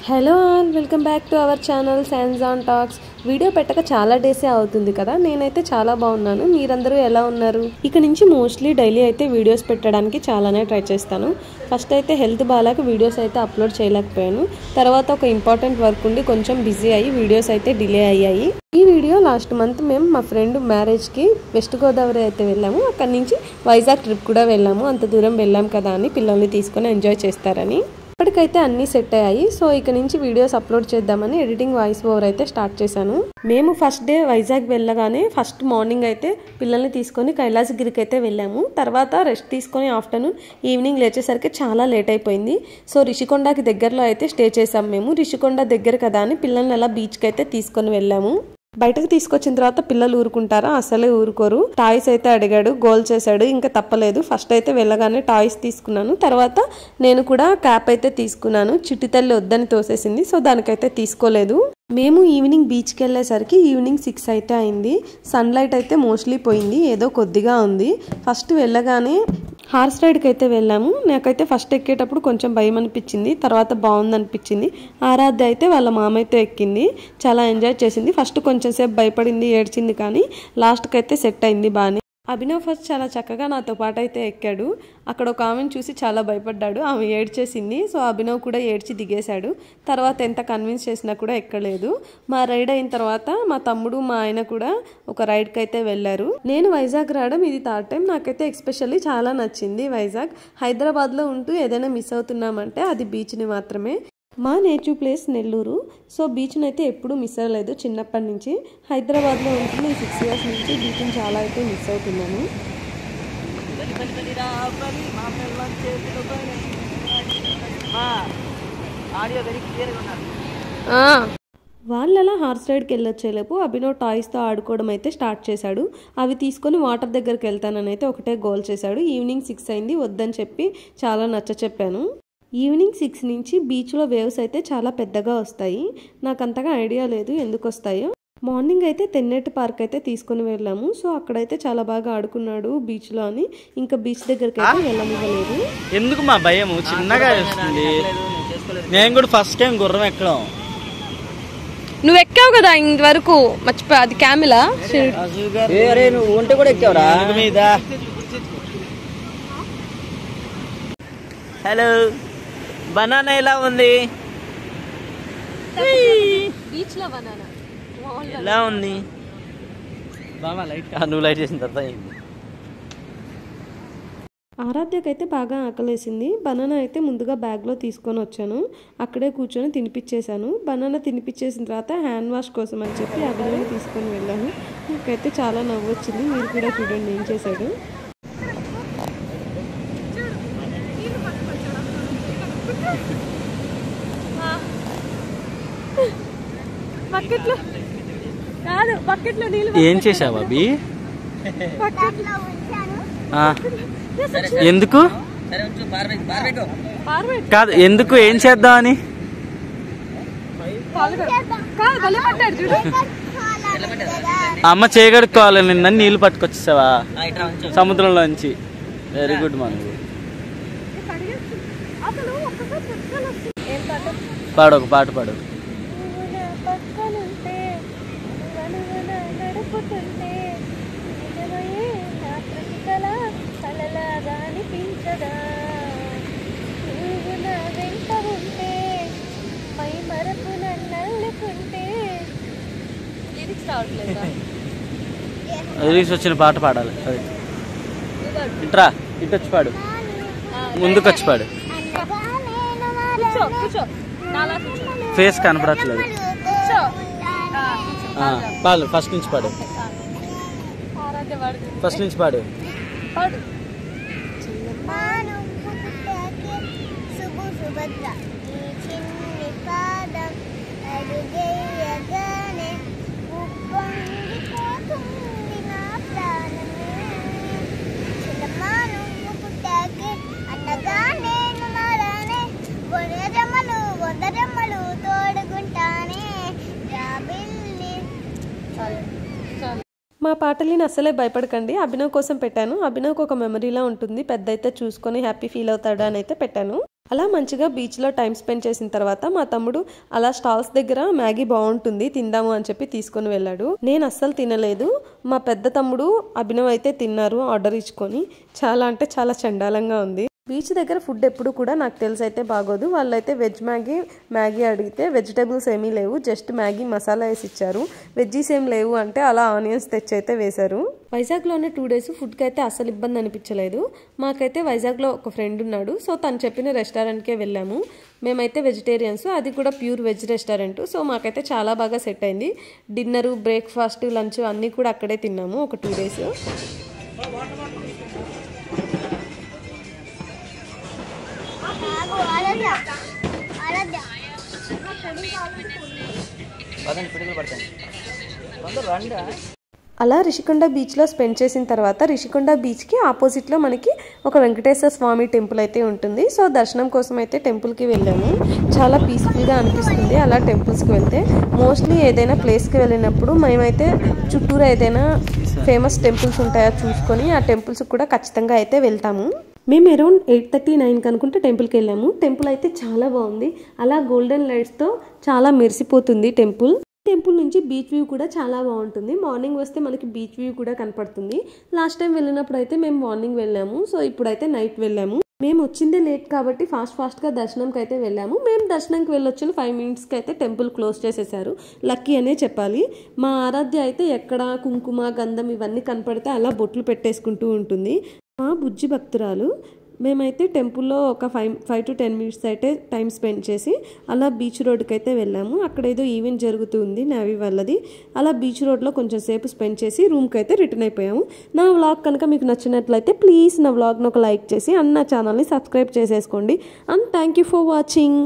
Hello all welcome back to our channel science on talks. Video పెట్టక చాలా డేసే అవుతుంది కదా. నేనైతే చాలా బాగున్నాను. మీరందరూ ఎలా ఉన్నారు? ఇక నుంచి మోస్ట్లీ డైలీ అయితే వీడియోస్ పెట్టడానికి చాలానే ట్రై చేస్తాను. ఫస్ట్ అయితే హెల్త్ బాగాలేక వీడియోస్ అయితే అప్లోడ్ చేయలేకపోయాను. తర్వాత ఒక ఇంపార్టెంట్ వర్క్ ఉండి కొంచెం బిజీ అయ్యి వీడియోస్ అయితే డిలే అయ్యాయి. ఈ వీడియో లాస్ట్ మంత్ మేము మా ఫ్రెండ్ మ్యారేజ్కి వెస్ట్ గోదావరి అయితే వెళ్ళాము. అక్కడి నుంచి వైజాగ్ ట్రిప్ కూడా వెళ్ళాము. అంత దూరం వెళ్ళాం కదా అని పిల్లల్ని తీసుకొని ఎంజాయ్ చేస్తారని. ఇప్పటికైతే అన్నీ సెట్ అయ్యాయి. సో ఇక నుంచి వీడియోస్ అప్లోడ్ చేద్దామని ఎడిటింగ్ వాయిస్ ఓవర్ అయితే స్టార్ట్ చేశాను. మేము ఫస్ట్ డే వైజాగ్ వెళ్ళగానే ఫస్ట్ మార్నింగ్ అయితే పిల్లల్ని తీసుకొని కైలాసగిరికి అయితే వెళ్ళాము. తర్వాత రెస్ట్ తీసుకొని ఆఫ్టర్నూన్ ఈవినింగ్ లేచేసరికి చాలా లేట్ అయిపోయింది. సో రిషికొండకి దగ్గరలో అయితే స్టే చేసాం. మేము రిషికొండ దగ్గర కదా అని పిల్లల్ని అలా బీచ్కి అయితే తీసుకొని వెళ్ళాము. బయటకు తీసుకొచ్చిన తర్వాత పిల్లలు ఊరుకుంటారా? అసలే ఊరుకోరు. టాయ్స్ అయితే అడిగాడు, గోల్ చేశాడు. ఇంకా తప్పలేదు. ఫస్ట్ అయితే వెళ్ళగానే టాయ్స్ తీసుకున్నాను. తర్వాత నేను కూడా క్యాప్ అయితే తీసుకున్నాను. చిట్టి తల్లి వద్దని తోసేసింది. సో దానికైతే తీసుకోలేదు. మేము ఈవినింగ్ బీచ్కి వెళ్ళేసరికి ఈవినింగ్ 6 అయితే అయింది. సన్లైట్ అయితే మోస్ట్లీ పోయింది, ఏదో కొద్దిగా ఉంది. ఫస్ట్ వెళ్ళగానే హార్స్ రైడ్కి అయితే వెళ్ళాము. నాకైతే ఫస్ట్ ఎక్కేటప్పుడు కొంచెం భయం అనిపించింది, తర్వాత బాగుంది అనిపించింది. ఆరాధ్య అయితే వాళ్ళ మామైతే ఎక్కింది, చాలా ఎంజాయ్ చేసింది. ఫస్ట్ కొంచెం సేపు భయపడింది, ఏడ్చింది, కానీ లాస్ట్కి అయితే సెట్ అయింది బాగానే. అభినవ్ ఫస్ట్ చాలా చక్కగా నాతో పాటు అయితే ఎక్కాడు. అక్కడ ఒక ఆమెను చూసి చాలా భయపడ్డాడు, ఆమె ఏడ్చేసింది. సో అభినవ్ కూడా ఏడ్చి దిగేశాడు. తర్వాత ఎంత కన్విన్స్ చేసినా కూడా ఎక్కలేదు. మా రైడ్ అయిన తర్వాత మా తమ్ముడు మా ఆయన కూడా ఒక రైడ్కి అయితే వెళ్ళారు. నేను వైజాగ్ రావడం ఇది 3rd టైం. నాకైతే ఎస్పెషల్లీ చాలా నచ్చింది వైజాగ్. హైదరాబాద్లో ఉంటూ ఏదైనా మిస్ అవుతున్నామంటే అది బీచ్ని మాత్రమే. మా నేటివ్ ప్లేస్ నెల్లూరు. సో బీచ్ని అయితే ఎప్పుడూ మిస్ అవ్వలేదు చిన్నప్పటి నుంచి. హైదరాబాద్లో ఉంటున్న ఈ 6 ఇయర్స్ నుంచి బీచ్ని చాలా అయితే మిస్ అవుతున్నాను. వాళ్ళలా హార్స్ రైడ్కి వెళ్ళొచ్చేలోపు అభినవ్ టాయ్స్తో ఆడుకోవడం అయితే స్టార్ట్ చేశాడు. అవి తీసుకొని వాటర్ దగ్గరికి వెళ్తానని అయితే ఒకటే గోల్ చేశాడు. ఈవినింగ్ 6 అయింది, వద్దని చెప్పి చాలా నచ్చ చెప్పాను. ఈవినింగ్ 6 నుంచి బీచ్లో వేవ్స్ అయితే చాలా పెద్దగా వస్తాయి. నాకు అంతగా ఐడియా లేదు ఎందుకు వస్తాయో. మార్నింగ్ అయితే తెన్నేటి పార్క్ అయితే తీసుకుని వెళ్ళాము. సో అక్కడైతే చాలా బాగా ఆడుకున్నాడు బీచ్లో అని. ఇంకా బీచ్ దగ్గరికి అయితే వెళ్ళనివ్వలేదు. ఎందుకు మా భయం చిన్నగా వస్తుంది. నేను కూడా ఫస్ట్ టైం గుర్రం ఎక్కడం. నువ్వు ఎక్కావు కదా ఇంతవరకు, మర్చిపో. అది క్యామిలా? నువ్వు ఒంటి కూడా ఎక్కావురా మీద. హలో, బనానా ఎలా ఉంది? బీచ్ లో బనానా ఎలా ఉంది? నువ్వు లైట్ చేసిన తర్వాత ఆరాధ్యకైతే బాగా ఆకలేసింది. బనానా అయితే ముందుగా బ్యాగ్లో తీసుకొని వచ్చాను. అక్కడే కూర్చొని తినిపించేశాను. బనానా తినిపించేసిన తర్వాత హ్యాండ్ వాష్ కోసం అని చెప్పి అభినవ్ని తీసుకొని వెళ్ళాను. నాకైతే చాలా నవ్వు వచ్చింది. మీరు కూడా చూడండి ఏం చేశాడు. ఏం చేసావు అభి? ఎందుకు కాదు, ఎందుకు ఏం చేద్దామని? అమ్మ చేయగడుకోవాలి. నిన్న నీళ్ళు పట్టుకొచ్చేసావా సముద్రంలోంచి? వెరీ గుడ్ మా. పాడు, ఒక పాట పాడు. లిరిక్స్ వచ్చిన పాట పాడాలి. ఇట్రా, ఇటు వచ్చి పాడు, ముందుకు వచ్చి పాడు. ఫేస్ కనపడట్లేదు. పాడు, ఫస్ట్ నుంచి పాడు. ఫస్ట్ నుంచి పాడు. మా పాటలిని అస్సలే భయపడకండి. అభినవ్ కోసం పెట్టాను. అభినవ్కి ఒక మెమరీలా ఉంటుంది, పెద్ద అయితే చూసుకొని హ్యాపీ ఫీల్ అవుతాడు అని అయితే పెట్టాను. అలా మంచిగా బీచ్లో టైం స్పెండ్ చేసిన తర్వాత మా తమ్ముడు అలా స్టాల్స్ దగ్గర మ్యాగీ బాగుంటుంది తిందాము అని చెప్పి తీసుకొని వెళ్ళాడు. నేను అస్సలు తినలేదు. మా పెద్ద తమ్ముడు అభినవ్ అయితే తిన్నారు ఆర్డర్ ఇచ్చుకొని. చాలా అంటే చాలా చండాలంగా ఉంది. బీచ్ దగ్గర ఫుడ్ ఎప్పుడు కూడా నాకు తెలిసి అయితే బాగోదు. వాళ్ళైతే వెజ్ మ్యాగీ అడిగితే వెజిటేబుల్స్ ఏమీ లేవు, జస్ట్ మ్యాగీ మసాలా వేసి ఇచ్చారు. వెజ్జీస్ ఏం లేవు అంటే అలా ఆనియన్స్ తెచ్చి అయితే వేశారు. వైజాగ్లోనే 2 days ఫుడ్కి అయితే అస్సలు ఇబ్బంది అనిపించలేదు. మాకైతే వైజాగ్లో ఒక ఫ్రెండ్ ఉన్నాడు, సో తను చెప్పిన రెస్టారెంట్కే వెళ్ళాము. మేమైతే వెజిటేరియన్స్, అది కూడా ప్యూర్ వెజ్ రెస్టారెంట్. సో మాకైతే చాలా బాగా సెట్ అయింది. డిన్నరు, బ్రేక్ఫాస్ట్, లంచ్ అన్నీ కూడా అక్కడే తిన్నాము ఒక 2 days. అలా రిషికొండ బీచ్లో స్పెండ్ చేసిన తర్వాత రిషికొండ బీచ్కి ఆపోజిట్లో మనకి ఒక వెంకటేశ్వర స్వామి టెంపుల్ అయితే ఉంటుంది. సో దర్శనం కోసం అయితే టెంపుల్కి వెళ్ళాము. చాలా పీస్ఫుల్గా అనిపిస్తుంది అలా టెంపుల్స్కి వెళ్తే. మోస్ట్లీ ఏదైనా ప్లేస్కి వెళ్ళినప్పుడు మేమైతే చుట్టూరు ఏదైనా ఫేమస్ టెంపుల్స్ ఉంటాయో చూసుకొని ఆ టెంపుల్స్కి కూడా ఖచ్చితంగా అయితే వెళ్తాము. మేము అరౌండ్ 8:39 అనుకుంటే టెంపుల్కి వెళ్ళాము. టెంపుల్ అయితే చాలా బాగుంది. అలా గోల్డెన్ లైట్స్తో చాలా మెరిసిపోతుంది టెంపుల్ నుంచి బీచ్ వ్యూ కూడా చాలా బాగుంటుంది. మార్నింగ్ వస్తే మనకి బీచ్ వ్యూ కూడా కనపడుతుంది. లాస్ట్ టైం వెళ్ళినప్పుడు అయితే మేము మార్నింగ్ వెళ్ళాము, సో ఇప్పుడైతే నైట్ వెళ్ళాము. మేము వచ్చిందే లేట్ కాబట్టి ఫాస్ట్గా దర్శనంకి అయితే వెళ్ళాము. మేము దర్శనంకి వెళ్ళొచ్చిన 5 minutesకి అయితే టెంపుల్ క్లోజ్ చేసేసారు. లక్కీ అనే చెప్పాలి. మా ఆరాధ్య అయితే ఎక్కడ కుంకుమ, గంధం ఇవన్నీ కనపడితే అలా బొట్లు పెట్టేసుకుంటూ ఉంటుంది. మా బుజ్జి భక్తురాలు. మేమైతే టెంపుల్లో ఒక 5 to 10 minutes అయితే టైం స్పెండ్ చేసి అలా బీచ్ రోడ్కి అయితే వెళ్ళాము. అక్కడ ఏదో ఈవెంట్ జరుగుతుంది నేవీ వాళ్ళది. అలా బీచ్ రోడ్లో కొంచెం సేపు స్పెండ్ చేసి రూమ్కి అయితే రిటర్న్ అయిపోయాము. నా వ్లాగ్ కనుక మీకు నచ్చినట్లయితే ప్లీజ్ నా వ్లాగ్ను ఒక లైక్ చేసి నా ఛానల్ని సబ్స్క్రైబ్ చేసేసుకోండి. And thank you for watching.